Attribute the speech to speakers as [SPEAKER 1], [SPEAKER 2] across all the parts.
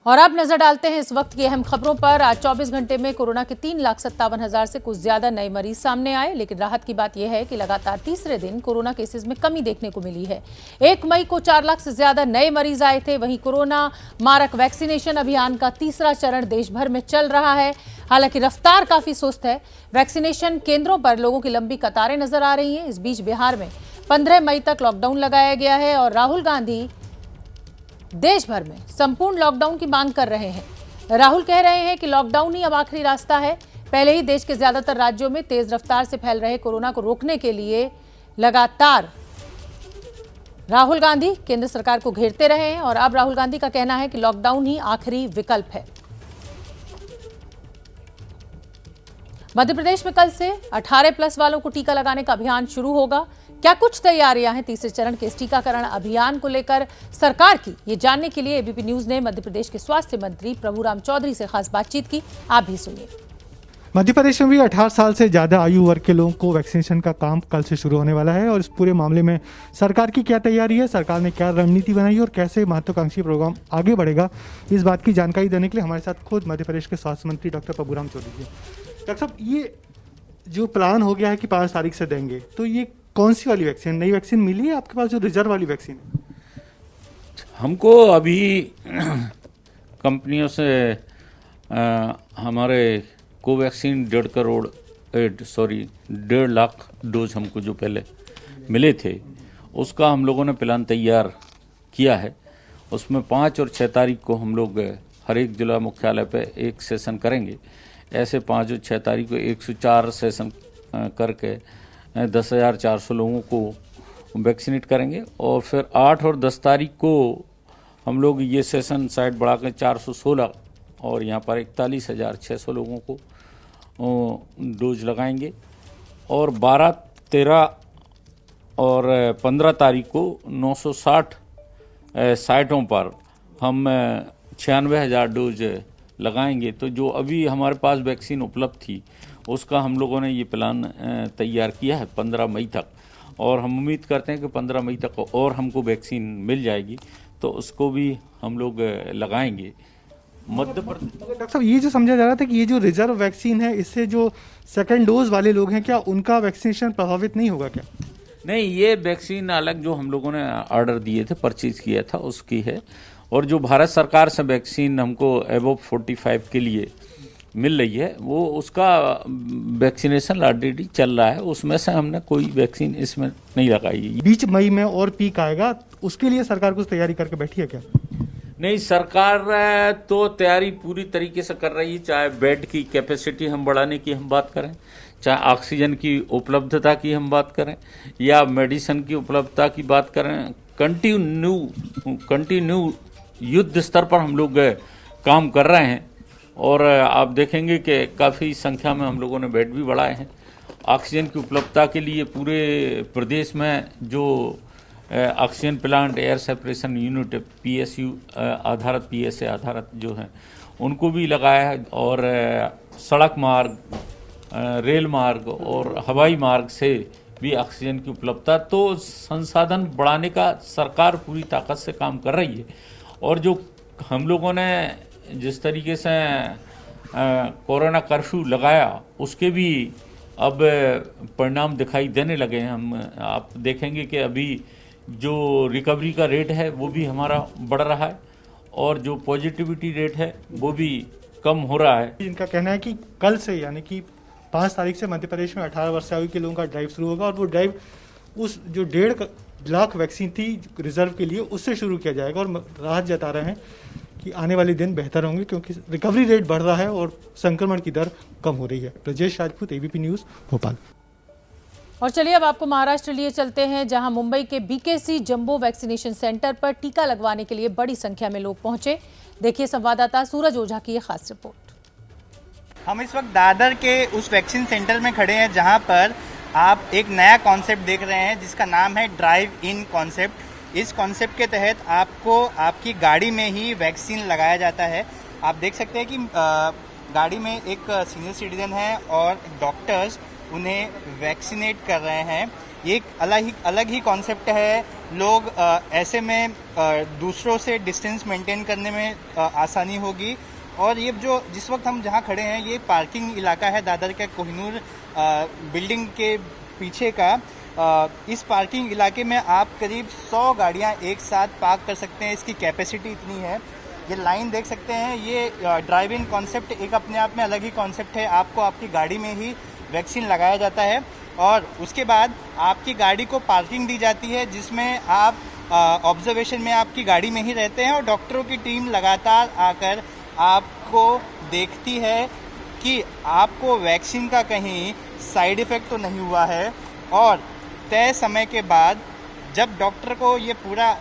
[SPEAKER 1] और अब नजर डालते हैं इस वक्त की अहम खबरों पर। आज 24 घंटे में कोरोना के 3,57,000 से कुछ ज्यादा नए मरीज सामने आए, लेकिन राहत की बात यह है कि लगातार तीसरे दिन कोरोना केसेस में कमी देखने को मिली है। 1 मई को 4 लाख से ज्यादा नए मरीज आए थे। वहीं कोरोना मारक वैक्सीनेशन अभियान का तीसरा चरण देश भर में चल रहा है। हालांकि रफ्तार काफी सुस्त है। वैक्सीनेशन केंद्रों पर लोगों की लंबी कतारें नजर आ रही हैं। इस बीच बिहार में 15 मई तक लॉकडाउन लगाया गया है और राहुल गांधी देश भर में संपूर्ण लॉकडाउन की मांग कर रहे हैं। राहुल कह रहे हैं कि लॉकडाउन ही अब आखिरी रास्ता है। पहले ही देश के ज्यादातर राज्यों में तेज रफ्तार से फैल रहे कोरोना को रोकने के लिए लगातार राहुल गांधी केंद्र सरकार को घेरते रहे हैं और अब राहुल गांधी का कहना है कि लॉकडाउन ही आखिरी विकल्प है। मध्य प्रदेश में कल से 18+ वालों को टीका लगाने का अभियान शुरू होगा। क्या कुछ तैयारियां हैं तीसरे चरण के इस टीकाकरण अभियान को लेकर सरकार की, ये जानने के लिए एबीपी न्यूज ने मध्य प्रदेश के स्वास्थ्य मंत्री प्रभुराम चौधरी से खास बातचीत की। आप भी सुनिए।
[SPEAKER 2] मध्य प्रदेश में भी 18 साल से ज़्यादा आयु वर्ग के लोगों को वैक्सीनेशन का काम कल से शुरू होने वाला है और इस पूरे मामले में सरकार की क्या तैयारी है, सरकार ने क्या रणनीति बनाई है और कैसे महत्वाकांक्षी प्रोग्राम आगे बढ़ेगा, इस बात की जानकारी देने के लिए हमारे साथ खुद मध्य प्रदेश के स्वास्थ्य मंत्री डॉक्टर प्रभुराम चौधरी जी। डॉक्टर साहब, ये जो प्लान हो गया है कि 5 तारीख से देंगे, तो ये कौन सी वाली वैक्सीन, नई वैक्सीन मिली है आपके पास जो रिजर्व वाली वैक्सीन है?
[SPEAKER 3] हमको अभी कंपनियों से हमारे कोवैक्सीन 1.5 लाख डोज हमको जो पहले मिले थे, उसका हम लोगों ने प्लान तैयार किया है। उसमें 5 और 6 तारीख को हम लोग हर एक जिला मुख्यालय पे एक सेशन करेंगे। ऐसे 5 और 6 तारीख को 104 सेशन करके 10,400 लोगों को वैक्सीनेट करेंगे और फिर 8 और 10 तारीख को हम लोग ये सेशन साइड बढ़ा कर 416 और यहाँ पर 41,600 लोगों को डोज लगाएंगे और 12, 13 और 15 तारीख को 960 साइटों पर हम 96,000 डोज लगाएंगे। तो जो अभी हमारे पास वैक्सीन उपलब्ध थी उसका हम लोगों ने ये प्लान तैयार किया है 15 मई तक और हम उम्मीद करते हैं कि 15 मई तक और हमको वैक्सीन मिल जाएगी तो उसको भी हम लोग लगाएंगे। मध्य प्रदेश
[SPEAKER 2] डॉक्टर साहब, ये जो समझा जा रहा था कि ये जो रिजर्व वैक्सीन है, इससे जो सेकेंड डोज वाले लोग हैं, क्या उनका वैक्सीनेशन प्रभावित नहीं होगा क्या?
[SPEAKER 3] नहीं, ये वैक्सीन अलग जो हम लोगों ने ऑर्डर दिए थे, परचेज किया था, उसकी है। और जो भारत सरकार से वैक्सीन हमको अबव 45 के लिए मिल रही है, वो उसका वैक्सीनेशन ऑलरेडी चल रहा है, उसमें से हमने कोई वैक्सीन इसमें नहीं लगाई है।
[SPEAKER 2] बीच मई में और पीक आएगा, उसके लिए सरकार कुछ तैयारी करके बैठी है क्या?
[SPEAKER 3] नहीं, सरकार तो तैयारी पूरी तरीके से कर रही है। चाहे बेड की कैपेसिटी हम बढ़ाने की हम बात करें, चाहे ऑक्सीजन की उपलब्धता की हम बात करें या मेडिसिन की उपलब्धता की बात करें, कंटिन्यू युद्ध स्तर पर हम लोग काम कर रहे हैं और आप देखेंगे कि काफ़ी संख्या में हम लोगों ने बेड भी बढ़ाए हैं। ऑक्सीजन की उपलब्धता के लिए पूरे प्रदेश में जो oxygen plant, air separation unit, PSU आधारित, PSA आधारित जो हैं, उनको भी लगाया है और सड़क मार्ग, रेल मार्ग और हवाई मार्ग से भी ऑक्सीजन की उपलब्धता, तो संसाधन बढ़ाने का सरकार पूरी ताकत से काम कर रही है। और जो हम लोगों ने जिस तरीके से कोरोना कर्फ्यू लगाया, उसके भी अब परिणाम दिखाई देने लगे हैं। आप देखेंगे कि अभी जो रिकवरी का रेट है वो भी हमारा बढ़ रहा है और जो पॉजिटिविटी रेट है वो भी कम हो रहा है।
[SPEAKER 2] इनका कहना है कि कल से, यानी कि 5 तारीख से मध्य प्रदेश में 18 वर्ष से आयु के लोगों का ड्राइव शुरू होगा और वो ड्राइव उस जो 1.5 लाख वैक्सीन थी रिजर्व के लिए, उससे शुरू किया जाएगा और राहत जता रहे हैं कि आने वाले दिन बेहतर होंगे क्योंकि रिकवरी रेट बढ़ रहा है और संक्रमण की दर कम हो रही है। Brajesh Rajput, ABP news, Bhopal.
[SPEAKER 1] और चलिए अब आपको महाराष्ट्र लिए चलते हैं, जहां मुंबई के BKC जंबो वैक्सीनेशन सेंटर पर टीका लगवाने के लिए बड़ी संख्या में लोग पहुंचे। देखिए संवाददाता सूरज ओझा की ये खास रिपोर्ट।
[SPEAKER 4] हम इस वक्त दादर के उस वैक्सीन सेंटर में खड़े हैं जहां पर आप एक नया कॉन्सेप्ट देख रहे हैं जिसका नाम है ड्राइव इन कॉन्सेप्ट। इस कॉन्सेप्ट के तहत आपको आपकी गाड़ी में ही वैक्सीन लगाया जाता है। आप देख सकते हैं कि गाड़ी में एक सीनियर सिटीजन है और डॉक्टर्स उन्हें वैक्सीनेट कर रहे हैं। ये एक अलग ही कॉन्सेप्ट है लोग ऐसे में दूसरों से डिस्टेंस मेंटेन करने में आसानी होगी। और ये जो जिस वक्त हम जहाँ खड़े हैं ये पार्किंग इलाका है दादर के कोहिनूर बिल्डिंग के पीछे का। इस पार्किंग इलाके में आप करीब 100 गाड़ियाँ एक साथ पार्क कर सकते हैं, इसकी कैपेसिटी इतनी है। ये लाइन देख सकते हैं, ये ड्राइव इन कॉन्सेप्ट एक अपने आप में अलग ही कॉन्सेप्ट है। आपको आपकी गाड़ी में ही वैक्सीन लगाया जाता है और उसके बाद आपकी गाड़ी को पार्किंग दी जाती है जिसमें आप ऑब्जर्वेशन में आपकी गाड़ी में ही रहते हैं और डॉक्टरों की टीम लगातार आकर आपको देखती है कि आपको वैक्सीन का कहीं साइड इफ़ेक्ट तो नहीं हुआ है। और तय समय के बाद जब डॉक्टर को ये पूरा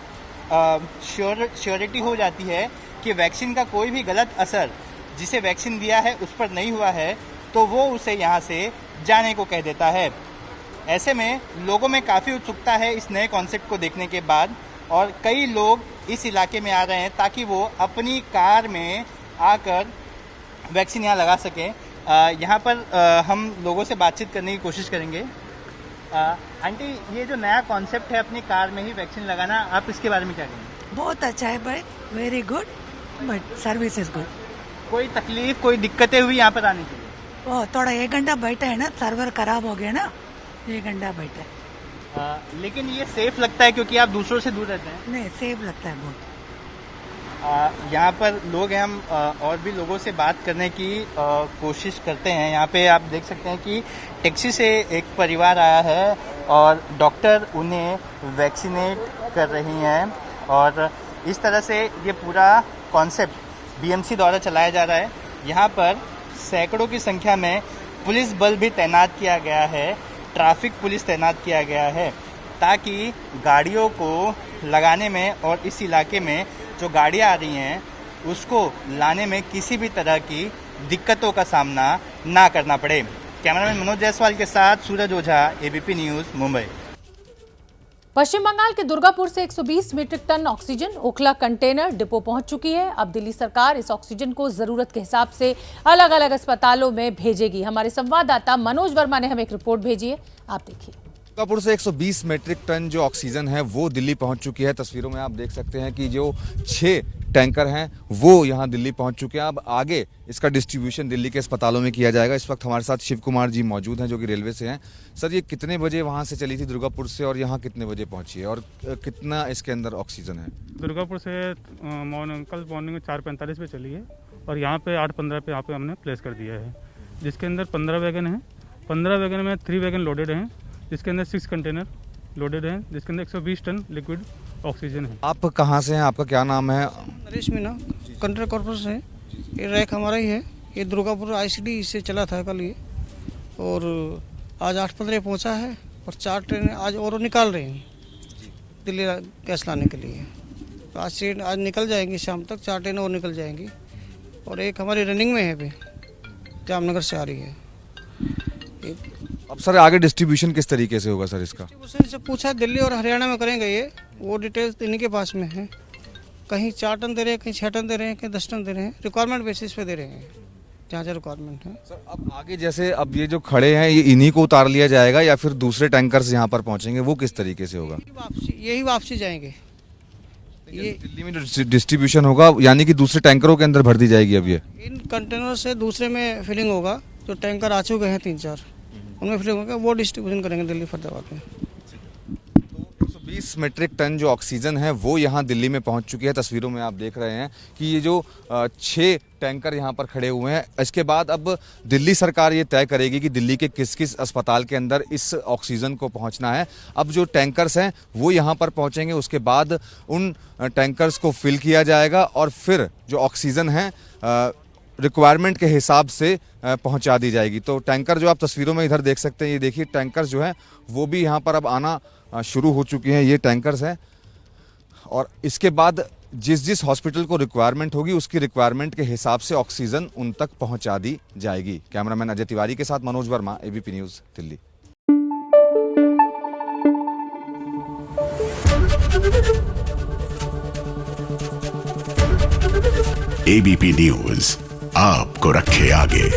[SPEAKER 4] श्योरिटी हो जाती है कि वैक्सीन का कोई भी गलत असर जिसे वैक्सीन दिया है उस पर नहीं हुआ है तो वो उसे यहाँ से जाने को कह देता है। ऐसे में लोगों में काफ़ी उत्सुकता है इस नए कॉन्सेप्ट को देखने के बाद और कई लोग इस इलाके में आ रहे हैं ताकि वो अपनी कार में आकर वैक्सीन यहाँ लगा सकें। यहाँ पर हम लोगों से बातचीत करने की कोशिश करेंगे। आंटी, ये जो नया कॉन्सेप्ट है अपनी कार में ही वैक्सीन लगाना, आप इसके बारे में क्या कहेंगे?
[SPEAKER 5] बहुत अच्छा है भाई, very good, but service is good.
[SPEAKER 4] कोई तकलीफ, कोई दिक्कतें हुई यहाँ पर आने के लिए?
[SPEAKER 5] वो थोड़ा 1 घंटा बैठा है ना, सर्वर खराब हो गया ना, 1 घंटा बैठा।
[SPEAKER 4] लेकिन ये सेफ लगता है क्योंकि आप दूसरों से दूर रहते हैं।
[SPEAKER 5] नहीं, सेफ लगता है बहुत।
[SPEAKER 4] यहाँ पर लोग हैं, हम और भी लोगों से बात करने की कोशिश करते हैं। यहाँ पे आप देख सकते हैं कि टैक्सी से एक परिवार आया है और डॉक्टर उन्हें वैक्सीनेट कर रही हैं और इस तरह से ये पूरा कॉन्सेप्ट बीएमसी द्वारा चलाया जा रहा है। यहाँ पर सैकड़ों की संख्या में पुलिस बल भी तैनात किया गया है, ट्रैफिक पुलिस तैनात किया गया है ताकि गाड़ियों को लगाने में और इस इलाके में जो गाड़ियाँ आ रही हैं उसको लाने में किसी भी तरह की दिक्कतों का सामना ना करना पड़े। कैमरामैन मनोज जायसवाल के साथ सूरज ओझा, एबीपी न्यूज़, मुंबई।
[SPEAKER 1] पश्चिम बंगाल के दुर्गापुर से 120 metric ton oxygen Okhla container depot पहुंच चुकी है। अब दिल्ली सरकार इस ऑक्सीजन को जरूरत के हिसाब से अलग अलग अस्पतालों में भेजेगी। हमारे संवाददाता मनोज वर्मा ने हमें एक रिपोर्ट भेजी है, आप देखिए।
[SPEAKER 6] दुर्गापुर से 120 मीट्रिक टन जो ऑक्सीजन है वो दिल्ली पहुंच चुकी है। तस्वीरों में आप देख सकते हैं कि जो 6 टैंकर हैं वो यहां दिल्ली पहुंच चुके हैं। अब आगे इसका डिस्ट्रीब्यूशन दिल्ली के अस्पतालों में किया जाएगा। इस वक्त हमारे साथ शिव कुमार जी मौजूद हैं जो कि रेलवे से हैं। सर, ये कितने बजे वहां से चली थी दुर्गापुर से और यहाँ कितने बजे पहुंची है और कितना इसके अंदर ऑक्सीजन है?
[SPEAKER 7] दुर्गापुर से कल मॉर्निंग में 4:45 पे चली है और यहाँ पे 8:15 पे यहाँ पे हमने प्लेस कर दिया है, जिसके अंदर 15 वैगन हैं। 15 वैगन में 3 वैगन लोडेड हैं, जिसके अंदर 6 कंटेनर लोडेड हैं, जिसके अंदर 120 टन लिक्विड ऑक्सीजन है।
[SPEAKER 6] आप कहाँ से हैं, आपका क्या नाम है?
[SPEAKER 8] नरेश मीना, कंट्रोल कॉर्पोरेशन है। ये रैक हमारा ही है। ये दुर्गापुर आईसीडी से चला था कल ये, और आज 8:15 पहुंचा है और 4 ट्रेनें आज और निकाल रहे हैं दिल्ली गैस लाने के लिए। तो आज निकल जाएंगी, शाम तक 4 ट्रेनें और निकल जाएंगी और एक हमारी रनिंग में है अभी, जामनगर से आ रही है।
[SPEAKER 6] अब सर आगे डिस्ट्रीब्यूशन किस तरीके से होगा सर इसका?
[SPEAKER 8] डिस्ट्रीब्यूशन से पूछा, दिल्ली और हरियाणा में करेंगे ये, वो डिटेल्स इन्हीं के पास में है। कहीं 4 टन दे रहे हैं, कहीं 6 टन दे रहे हैं, कहीं 10 टन दे रहे हैं, रिक्वायरमेंट बेसिस पे दे रहे हैं जहाँ जहाँ रिक्वायरमेंट है।
[SPEAKER 6] सर अब आगे जैसे अब ये जो खड़े हैं ये इन्हीं को उतार लिया जाएगा या फिर दूसरे टैंकर्स यहाँ पर पहुँचेंगे, वो किस तरीके से होगा?
[SPEAKER 8] यही वापसी जाएंगे।
[SPEAKER 6] ये दिल्ली में जो डिस्ट्रीब्यूशन होगा यानी कि दूसरे टैंकरों के अंदर भर दी जाएगी अब ये?
[SPEAKER 8] इन कंटेनर से दूसरे में फिलिंग होगा। जो टैंकर आ चुके हैं 3-4 उनमें फिलिंग होगा, वो डिस्ट्रीब्यूशन करेंगे दिल्ली फरीदाबाद में।
[SPEAKER 6] 120 मीट्रिक टन जो ऑक्सीजन है वो यहाँ दिल्ली में पहुँच चुकी है। तस्वीरों में आप देख रहे हैं कि ये जो 6 टैंकर यहाँ पर खड़े हुए हैं। इसके बाद अब दिल्ली सरकार ये तय करेगी कि दिल्ली के किस किस अस्पताल के अंदर इस ऑक्सीजन को पहुँचना है। अब जो टैंकर्स हैं वो यहाँ पर पहुँचेंगे, उसके बाद उन टैंकर्स को फिल किया जाएगा और फिर जो ऑक्सीजन है रिक्वायरमेंट के हिसाब से पहुंचा दी जाएगी। तो टैंकर जो आप तस्वीरों में इधर देख सकते हैं, ये देखिए टैंकर जो है वो भी यहाँ पर अब आना शुरू हो चुके हैं। ये टैंकर्स हैं और इसके बाद जिस जिस हॉस्पिटल को रिक्वायरमेंट होगी उसकी रिक्वायरमेंट के हिसाब से ऑक्सीजन उन तक पहुंचा दी जाएगी। कैमरामैन अजय तिवारी के साथ Manoj Verma, ABP news, Delhi.
[SPEAKER 9] ABP news आपको रखे आगे।